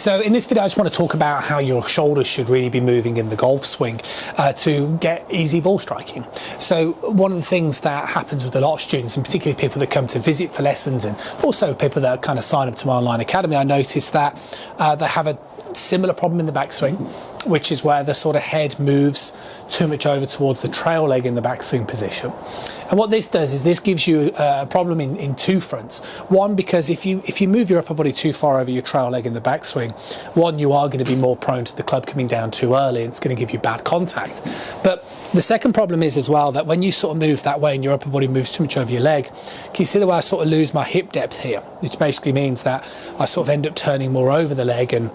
So in this video I just want to talk about how your shoulders should really be moving in the golf swing to get easy ball striking. So one of the things that happens with a lot of students, and particularly people that come to visit for lessons and also people that kind of sign up to my online academy, I noticed that they have a similar problem in the backswing, which is where the sort of head moves too much over towards the trail leg in the backswing position. And what this does is this gives you a problem in two fronts. One, because if you move your upper body too far over your trail leg in the backswing, one, you are going to be more prone to the club coming down too early, and it's going to give you bad contact. But the second problem is as well that when you sort of move that way and your upper body moves too much over your leg, can you see the way I sort of lose my hip depth here, which basically means that I sort of end up turning more over the leg and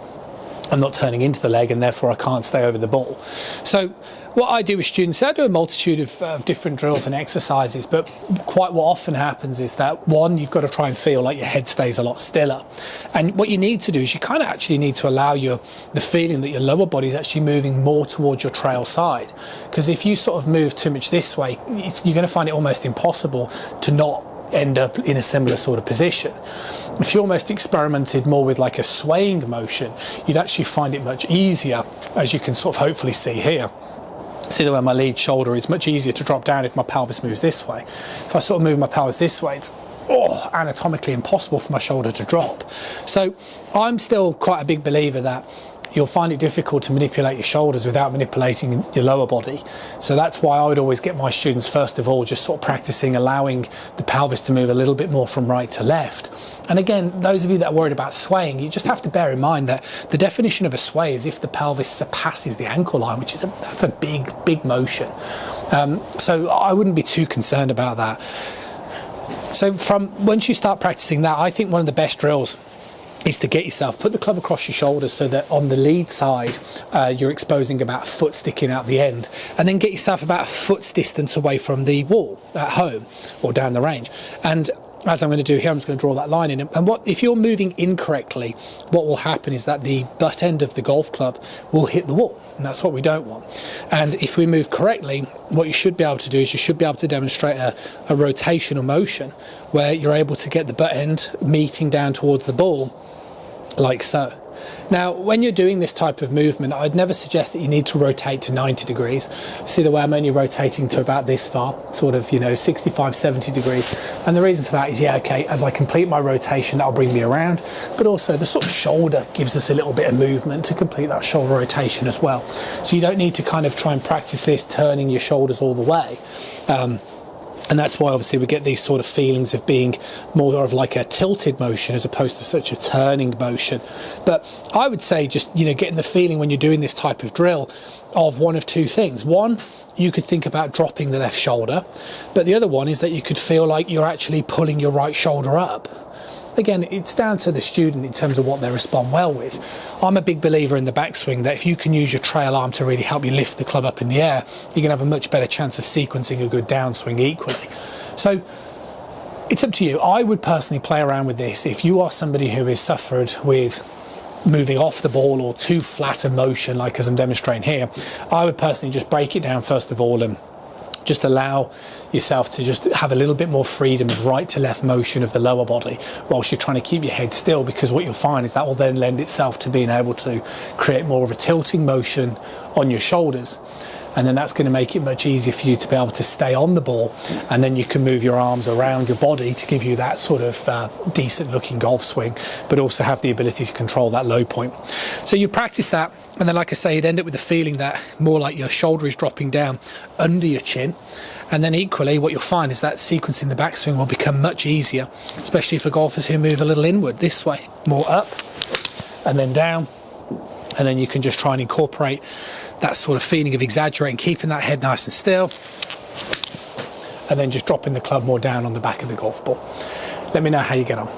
I'm not turning into the leg, and therefore I can't stay over the ball. So what I do with students, I do a multitude of different drills and exercises, but quite what often happens is that, one, you've got to try and feel like your head stays a lot stiller. And what you need to do is you kind of actually need to allow the feeling that your lower body is actually moving more towards your trail side. Because if you sort of move too much this way, you're going to find it almost impossible to not end up in a similar sort of position. If you almost experimented more with like a swaying motion, you'd actually find it much easier, as you can sort of hopefully see here. See the way my lead shoulder is much easier to drop down if my pelvis moves this way. If I sort of move my pelvis this way, it's anatomically impossible for my shoulder to drop. So I'm still quite a big believer that you'll find it difficult to manipulate your shoulders without manipulating your lower body. So that's why I would always get my students, first of all, just sort of practicing allowing the pelvis to move a little bit more from right to left. And again, those of you that are worried about swaying, you just have to bear in mind that the definition of a sway is if the pelvis surpasses the ankle line, which is that's a big motion. So I wouldn't be too concerned about that. So once you start practicing that, I think one of the best drills is to get yourself, put the club across your shoulders so that on the lead side you're exposing about a foot sticking out the end, and then get yourself about a foot's distance away from the wall at home or down the range. And as I'm going to do here, I'm just going to draw that line in. And if you're moving incorrectly, what will happen is that the butt end of the golf club will hit the wall, and that's what we don't want. And if we move correctly, what you should be able to do is you should be able to demonstrate a rotational motion where you're able to get the butt end meeting down towards the ball, like so. Now, when you're doing this type of movement, I'd never suggest that you need to rotate to 90 degrees. See the way I'm only rotating to about this far, sort of, 65, 70 degrees. And the reason for that is, as I complete my rotation, that'll bring me around. But also the sort of shoulder gives us a little bit of movement to complete that shoulder rotation as well. So you don't need to kind of try and practice this, turning your shoulders all the way. And that's why obviously we get these sort of feelings of being more of like a tilted motion as opposed to such a turning motion. But I would say just, getting the feeling when you're doing this type of drill of one of two things. One, you could think about dropping the left shoulder, but the other one is that you could feel like you're actually pulling your right shoulder up. Again, it's down to the student in terms of what they respond well with. I'm a big believer in the backswing that if you can use your trail arm to really help you lift the club up in the air, you're going to have a much better chance of sequencing a good downswing equally. So it's up to you. I would personally play around with this. If you are somebody who has suffered with moving off the ball or too flat a motion, like as I'm demonstrating here, I would personally just break it down first of all and just allow yourself to just have a little bit more freedom of right to left motion of the lower body whilst you're trying to keep your head still, because what you'll find is that will then lend itself to being able to create more of a tilting motion on your shoulders, and then that's going to make it much easier for you to be able to stay on the ball, and then you can move your arms around your body to give you that sort of decent looking golf swing, but also have the ability to control that low point. So you practice that, and then like I say, you'd end up with the feeling that more like your shoulder is dropping down under your chin. And then equally what you'll find is that sequencing the backswing will become much easier, especially for golfers who move a little inward this way, more up and then down. And then you can just try and incorporate that sort of feeling of exaggerating, keeping that head nice and still, and then just dropping the club more down on the back of the golf ball. Let me know how you get on.